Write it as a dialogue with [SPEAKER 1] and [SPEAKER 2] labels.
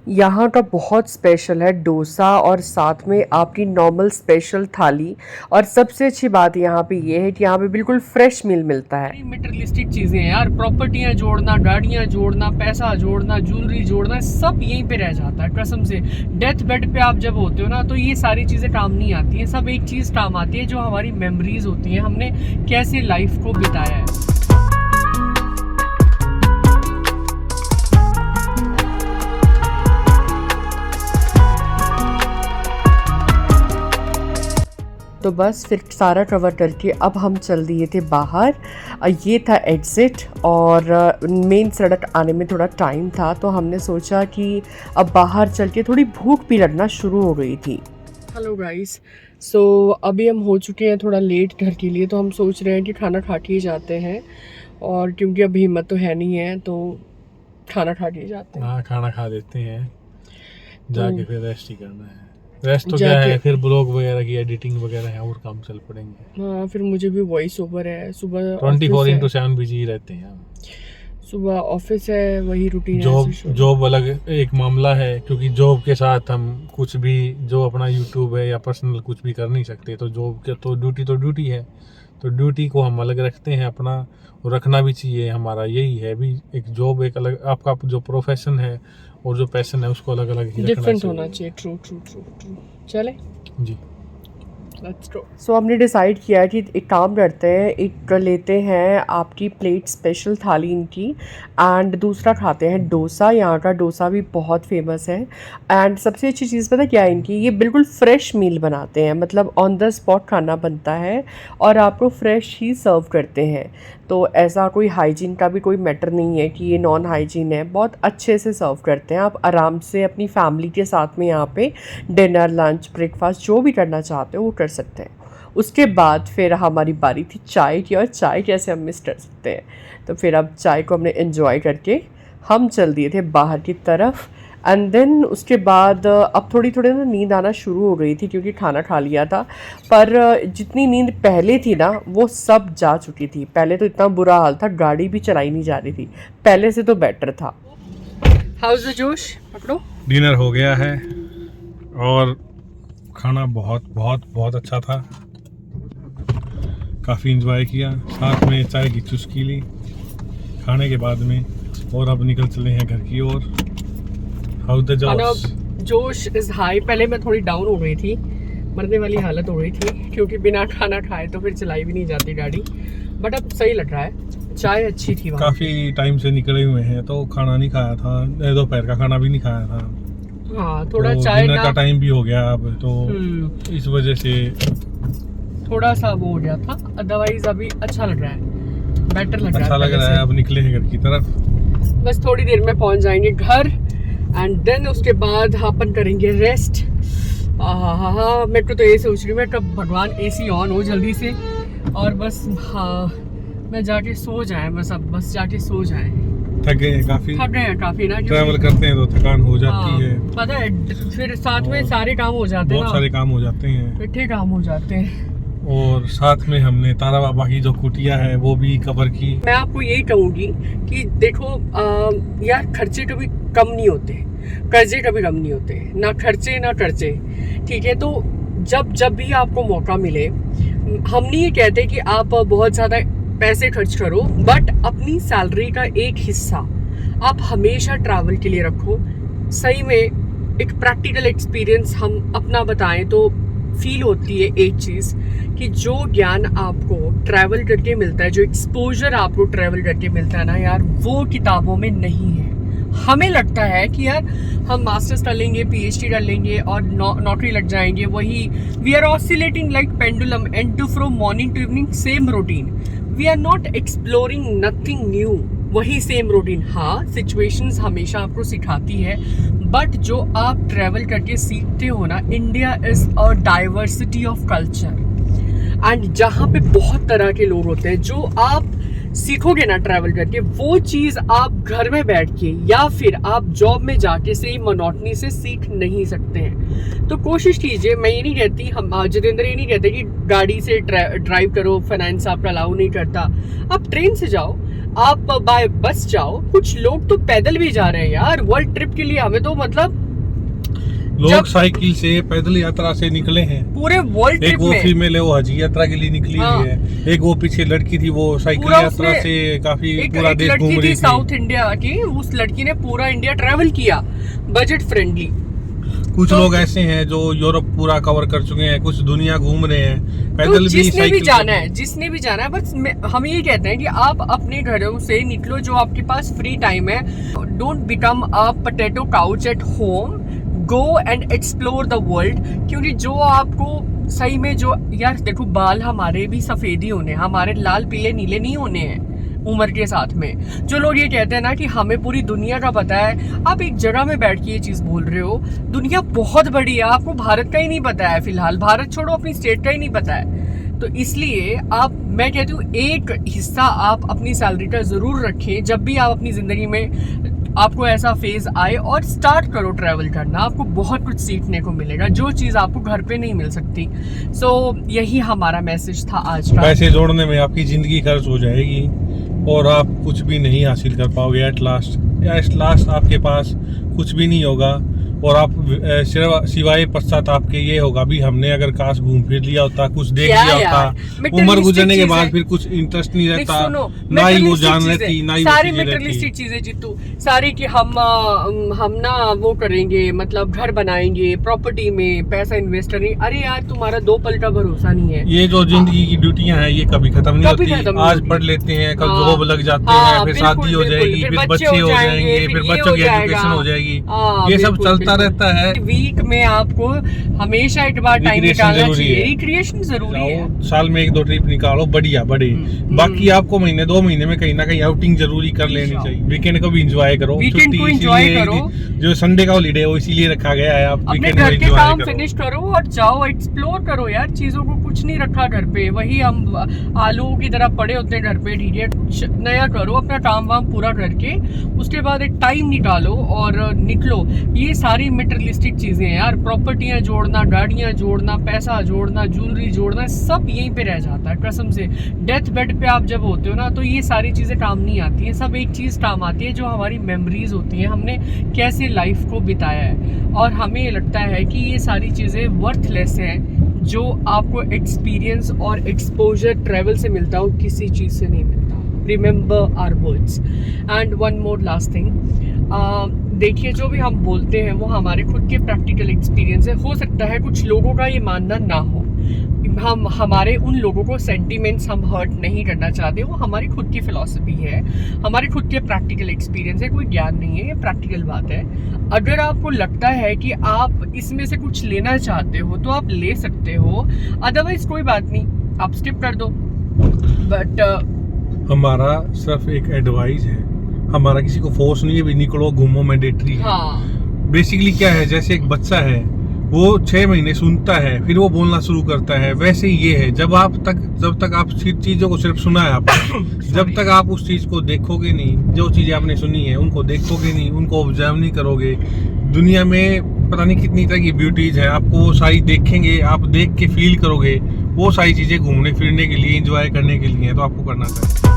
[SPEAKER 1] यहाँ का बहुत स्पेशल है डोसा और साथ में आपकी नॉर्मल स्पेशल थाली। और सबसे अच्छी बात यहाँ पे ये है कि यहाँ पे बिल्कुल फ्रेश मील मिलता है।
[SPEAKER 2] मटेरियलिस्टिक चीजें हैं यार, प्रॉपर्टियां जोड़ना, गाड़ियां जोड़ना, पैसा जोड़ना, ज्वेलरी जोड़ना, सब यहीं पे रह जाता है कसम से। डेथ बेड पे आप जब होते हो ना तो ये सारी चीजें काम नहीं आती हैं। सब एक चीज काम आती है जो हमारी मेमोरीज होती हैं, हमने कैसे लाइफ को बिताया है।
[SPEAKER 1] तो बस फिर सारा कवर करके अब हम चल दिए थे बाहर। ये था एग्ज़िट और मेन सड़क आने में थोड़ा टाइम था, तो हमने सोचा कि अब बाहर चल के थोड़ी भूख भी लगना शुरू हो गई थी।
[SPEAKER 2] हेलो गाइस, सो अभी हम हो चुके हैं थोड़ा लेट घर के लिए, तो हम सोच रहे हैं कि खाना खा के ही जाते हैं। और क्योंकि अभी हिम्मत तो है नहीं है तो खाना खा के ही जाते हैं।
[SPEAKER 3] हाँ, खाना खा देते हैं, जाके फिर रेस्ट ही करना है। रेस्ट तो क्या है, फिर ब्लॉग वगैरह की एडिटिंग वगैरह है और काम चल पड़ेंगे।
[SPEAKER 2] हाँ, फिर मुझे भी वॉइस ओवर है, सुबह
[SPEAKER 3] 24/7 बिजी ही रहते हैं।
[SPEAKER 2] सुबह ऑफिस है, वही रूटीन है।
[SPEAKER 3] जॉब अलग एक मामला है, क्योंकि जॉब के साथ हम कुछ भी जो अपना यूट्यूब है या पर्सनल कुछ भी कर नहीं सकते। तो जॉब के तो ड्यूटी है, तो ड्यूटी को हम अलग रखते हैं अपना, और रखना भी चाहिए। हमारा यही है भी, एक जॉब एक अलग, आपका जो प्रोफेशन है और जो पैशन है उसको अलग अलग ही
[SPEAKER 2] डिफरेंट होना चाहिए। ट्रू। चले
[SPEAKER 3] जी,
[SPEAKER 2] लेट्स गो।
[SPEAKER 1] सो हमने डिसाइड किया है कि एक काम करते हैं, एक लेते हैं आपकी प्लेट स्पेशल थाली इनकी, एंड दूसरा खाते हैं डोसा। यहाँ का डोसा भी बहुत फेमस है। एंड सबसे अच्छी चीज़ पता क्या है इनकी, ये बिल्कुल फ्रेश मील बनाते हैं, मतलब ऑन द स्पॉट खाना बनता है और आपको फ्रेश ही सर्व करते हैं। तो ऐसा कोई हाइजीन का भी कोई मैटर नहीं है कि ये नॉन हाइजीन है, बहुत अच्छे से सर्व करते हैं। आप आराम से अपनी फैमिली के साथ में यहाँ पे डिनर, लंच, ब्रेकफास्ट जो भी करना चाहते हो वो कर सकते हैं। उसके बाद फिर हमारी बारी थी चाय की, और चाय कैसे हम मिस कर सकते हैं। तो फिर अब चाय को हमने एंजॉय करके हम चल दिए थे बाहर की तरफ। एंड देन उसके बाद अब थोड़ी ना नींद आना शुरू हो गई थी, क्योंकि खाना खा लिया था। पर जितनी नींद पहले थी ना वो सब जा चुकी थी। पहले तो इतना बुरा हाल था, गाड़ी भी चलाई नहीं जा रही थी, पहले से तो बेटर था।
[SPEAKER 2] हाउस द जोश, पकड़ो।
[SPEAKER 3] डिनर हो गया है और खाना बहुत अच्छा था। काफ़ी इंजॉय किया, साथ में चाय की चुस्की ली खाने के बाद में, और अब निकल चले हैं घर की ओर। हाउ द जोश?
[SPEAKER 2] जोश इज हाई। पहले मैं थोड़ी डाउन हो गई थी, मरने वाली हालत हो गई थी, क्योंकि बिना खाना खाए तो फिर चलाई भी नहीं जाती गाड़ी। बट अब सही लग रहा है, चाय अच्छी थी।
[SPEAKER 3] काफ़ी टाइम से निकले हुए हैं तो खाना नहीं खाया था, दोपहर का खाना भी नहीं खाया था।
[SPEAKER 2] हाँ, थोड़ा
[SPEAKER 3] तो
[SPEAKER 2] चाय
[SPEAKER 3] डिनर का टाइम भी हो गया अब, तो इस वजह से
[SPEAKER 2] थोड़ा सा वो हो गया था। अदरवाइज अभी अच्छा लग रहा है, बेटर लग रहा है।
[SPEAKER 3] अच्छा लग रहा है। अब निकले हैं घर की तरफ,
[SPEAKER 2] बस थोड़ी देर में पहुंच जाएंगे घर, एंड देन उसके बाद अपन करेंगे रेस्ट। हाँ, मैं तो ये सोच रही हूँ मैं कब भगवान एसी ऑन हो जल्दी से, और बस हाँ मैं जाके सो जाए, बस जाके सो जाए।
[SPEAKER 3] थक गए हैं
[SPEAKER 2] काफी ना,
[SPEAKER 3] ट्रैवल करते हैं तो थकान हो जाती है।
[SPEAKER 2] पता है, फिर साथ में सारे काम हो जाते हैं,
[SPEAKER 3] बहुत सारे काम हो जाते हैं,
[SPEAKER 2] इकट्ठे काम हो जाते हैं।
[SPEAKER 3] और साथ में हमने तारा बाबा की जो कुटिया है वो भी कवर की।
[SPEAKER 2] मैं आपको यही कहूँगी कि देखो यार, खर्चे कभी कम नहीं होते, कर्जे कभी कम नहीं होते, ना खर्चे ना कर्जे। ठीक है, तो जब भी आपको मौका मिले, हम नहीं ये कहते कि आप बहुत ज़्यादा पैसे खर्च करो, बट अपनी सैलरी का एक हिस्सा आप हमेशा ट्रैवल के लिए रखो। सही में एक प्रैक्टिकल एक्सपीरियंस हम अपना बताएं तो फील होती है एक चीज़, कि जो ज्ञान आपको ट्रैवल करके मिलता है, जो एक्सपोजर आपको ट्रैवल करके मिलता है ना यार, वो किताबों में नहीं है। हमें लगता है कि यार हम मास्टर्स कर लेंगे, पीएचडी कर लेंगे और नौकरी लग जाएंगे, वही we are oscillating like pendulum and to from morning to evening same routine. We are not exploring nothing new, वही सेम रूटीन। हाँ, सिचुएशंस हमेशा आपको सिखाती है, बट जो आप ट्रैवल करके सीखते हो ना, India is a diversity of culture, and जहाँ पे बहुत तरह के लोग होते हैं। जो आप सीखोगे ना ट्रैवल करके, वो चीज़ आप घर में बैठ के या फिर आप जॉब में जाके से ही मोनोटनी से सीख नहीं सकते हैं। तो कोशिश कीजिए, मैं ये नहीं कहती, हम जितेंद्र ये नहीं कहते कि गाड़ी से ड्राइव करो, फाइनेंस आपका अलाउ नहीं करता। आप ट्रेन से जाओ, आप बाय बस जाओ, कुछ लोग तो पैदल भी जा रहे हैं यार वर्ल्ड ट्रिप के लिए। हमें तो मतलब
[SPEAKER 3] लोग साइकिल से पैदल यात्रा से निकले हैं
[SPEAKER 2] पूरे वर्ल्ड
[SPEAKER 3] एक
[SPEAKER 2] ट्रिप
[SPEAKER 3] वो
[SPEAKER 2] में।
[SPEAKER 3] फीमेल है वो हज यात्रा के लिए निकली
[SPEAKER 2] हाँ।
[SPEAKER 3] हुई है, एक वो पीछे लड़की थी वो साइकिल
[SPEAKER 2] पूरा
[SPEAKER 3] यात्रा
[SPEAKER 2] उसने-
[SPEAKER 3] से काफी
[SPEAKER 2] एक
[SPEAKER 3] पूरा देश
[SPEAKER 2] लड़की
[SPEAKER 3] घूम रही
[SPEAKER 2] थी
[SPEAKER 3] थी।
[SPEAKER 2] साउथ इंडिया की, उस लड़की ने पूरा इंडिया ट्रैवल किया बजट फ्रेंडली।
[SPEAKER 3] कुछ
[SPEAKER 2] तो-
[SPEAKER 3] लोग ऐसे हैं जो यूरोप पूरा कवर कर चुके हैं, कुछ दुनिया घूम रहे हैं
[SPEAKER 2] तो
[SPEAKER 3] पैदल भी,
[SPEAKER 2] जिसने भी
[SPEAKER 3] साइकिल
[SPEAKER 2] जाना है, जिसने भी जाना है, बस हम ये कहते हैं कि आप अपने घरों से निकलो, जो आपके पास फ्री टाइम है। Don't become a potato couch at home, go and explore the world. क्योंकि जो आपको सही में जो यार देखो, बाल हमारे भी सफेद ही होने, हमारे लाल पीले नीले नहीं होने हैं उम्र के साथ में। जो लोग ये कहते हैं ना कि हमें पूरी दुनिया का पता है, आप एक जगह में बैठ के ये चीज बोल रहे हो। दुनिया बहुत बड़ी है, आपको भारत का ही नहीं पता है फिलहाल, भारत छोड़ो अपनी स्टेट का ही नहीं पता है। तो इसलिए मैं कहती हूँ एक हिस्सा आप अपनी सैलरी का जरूर रखें जब भी आप अपनी जिंदगी में आपको ऐसा फेज आए, और स्टार्ट करो ट्रैवल करना। आपको बहुत कुछ सीखने को मिलेगा, जो चीज़ आपको घर पे नहीं मिल सकती। सो यही हमारा मैसेज था आज का।
[SPEAKER 3] पैसे जोड़ने में आपकी जिंदगी खर्च हो जाएगी और आप कुछ भी नहीं हासिल कर पाओगे। एट लास्ट आपके पास कुछ भी नहीं होगा और आप सिवाय पश्चाताप के ये होगा भी हमने अगर काश घूम फिर लिया होता, कुछ देख
[SPEAKER 2] क्या
[SPEAKER 3] लिया
[SPEAKER 2] यार,
[SPEAKER 3] होता। उम्र गुजरने के बाद फिर कुछ इंटरेस्ट नहीं रहता, ना ही वो जान रहती, ना ही वो
[SPEAKER 2] सारी
[SPEAKER 3] चीजें
[SPEAKER 2] मेटेरियलिस्टिक
[SPEAKER 3] रहती।
[SPEAKER 2] चीजें जीतू सारी कि हम ना वो करेंगे, मतलब घर बनाएंगे, प्रॉपर्टी में पैसा इन्वेस्ट करेंगे। अरे यार तुम्हारा 2 पल का भरोसा नहीं है।
[SPEAKER 3] ये जो जिंदगी की ड्यूटियां हैं ये कभी खत्म नहीं
[SPEAKER 2] कभी खत्म
[SPEAKER 3] होती।
[SPEAKER 2] नहीं
[SPEAKER 3] आज
[SPEAKER 2] होती।
[SPEAKER 3] पढ़ लेते हैं, कल
[SPEAKER 2] हाँ।
[SPEAKER 3] जॉब लग जाते
[SPEAKER 2] हाँ,
[SPEAKER 3] हैं, फिर
[SPEAKER 2] बिल्कुल,
[SPEAKER 3] शादी हो
[SPEAKER 2] बिल्कुल,
[SPEAKER 3] जाएगी, फिर बच्चे हो जाएंगे, फिर
[SPEAKER 2] ये
[SPEAKER 3] बच्चों
[SPEAKER 2] हो
[SPEAKER 3] की
[SPEAKER 2] जाएगा।
[SPEAKER 3] एजुकेशन हो जाएगी।
[SPEAKER 2] हाँ,
[SPEAKER 3] ये सब
[SPEAKER 2] बिल्कुल,
[SPEAKER 3] चलता
[SPEAKER 2] बिल्कुल।
[SPEAKER 3] रहता है।
[SPEAKER 2] वीक में आपको हमेशा एक बार टाइम
[SPEAKER 3] Recreation
[SPEAKER 2] निकालना
[SPEAKER 3] जरूरी
[SPEAKER 2] चाहिए।
[SPEAKER 3] है।
[SPEAKER 2] रिक्रिएशन जरूरी है।
[SPEAKER 3] जाओ, साल में 1-2 ट्रिप निकालो, बढ़िया बड़े। बाकी आपको महीने 2 महीने में कहीं ना कहीं आउटिंग जरूरी कर लेनी
[SPEAKER 2] जाओ।
[SPEAKER 3] चाहिए। वीकेंड को भी एंजॉय करो।
[SPEAKER 2] वीकेंड
[SPEAKER 3] छुट्टी
[SPEAKER 2] को enjoy
[SPEAKER 3] इसीलिए-
[SPEAKER 2] करो।
[SPEAKER 3] जो संडे का हॉलीडे है वो इसीलिए रखा गया है। आप
[SPEAKER 2] अपने
[SPEAKER 3] वीकेंड को
[SPEAKER 2] घर के
[SPEAKER 3] एंजॉय
[SPEAKER 2] काम
[SPEAKER 3] करो।
[SPEAKER 2] फिनिश करो और जाओ, एक्सप्लोर करो यार। चीजों को कुछ नहीं रखा घर पे, वही हम आलू की तरह पड़े होते हैं घर पे। ठीक है, कुछ नया करो, अपना काम वाम पूरा करके उसके बाद एक टाइम निकालो और निकलो। ये सारी मटेरियलिस्टिक चीजें हैं यार, प्रॉपर्टियां जोड़ना, गाड़ियां जोड़ना, पैसा जोड़ना, ज्वेलरी जोड़ना, सब यहीं पे रह जाता है कसम से। डेथ बेड पे आप जब होते हो ना, तो ये सारी चीजें काम नहीं आती है। सब एक चीज काम आती है, जो हमारी मेमोरीज होती हैं, हमने कैसे लाइफ को बिताया है। और हमें लगता है कि ये सारी चीज़ें वर्थलेस हैं, जो आपको एक्सपीरियंस और एक्सपोजर ट्रैवल से मिलता हो, किसी चीज़ से नहीं मिलता। Remember our words. And one more last thing, देखिए जो भी हम बोलते हैं वो हमारे खुद के प्रैक्टिकल एक्सपीरियंस है। हो सकता है कुछ लोगों का ये मानना ना हो, हमारे उन लोगों को सेंटीमेंट्स हम हर्ट नहीं करना चाहते, वो हमारी खुद की फिलॉसफी है, हमारे खुद के प्रैक्टिकल एक्सपीरियंस है, कोई ज्ञान नहीं है, ये प्रैक्टिकल बात है। अगर आपको लगता है कि आप इसमें से कुछ लेना चाहते हो तो आप ले सकते हो, अदरवाइज कोई बात नहीं, आप स्किप कर दो। बट
[SPEAKER 3] हमारा सिर्फ एक एडवाइस है, हमारा किसी को फोर्स नहीं है भी निकलो घूमो मैंडेटरी है।
[SPEAKER 2] हाँ,
[SPEAKER 3] बेसिकली क्या है, जैसे एक बच्चा है वो 6 महीने सुनता है फिर वो बोलना शुरू करता है, वैसे ही ये है। जब तक आप चीजों को सिर्फ सुना है आपने, जब तक आप उस चीज को देखोगे नहीं, जो चीजें आपने सुनी है उनको देखोगे नहीं, उनको ऑब्जर्व नहीं करोगे, दुनिया में पता नहीं कितनी तरह की ब्यूटीज है, आपको वो सारी देखेंगे, आप देख के फील करोगे। वो सारी चीजें घूमने फिरने के लिए, एंजॉय करने के लिए है, तो आपको करना चाहिए।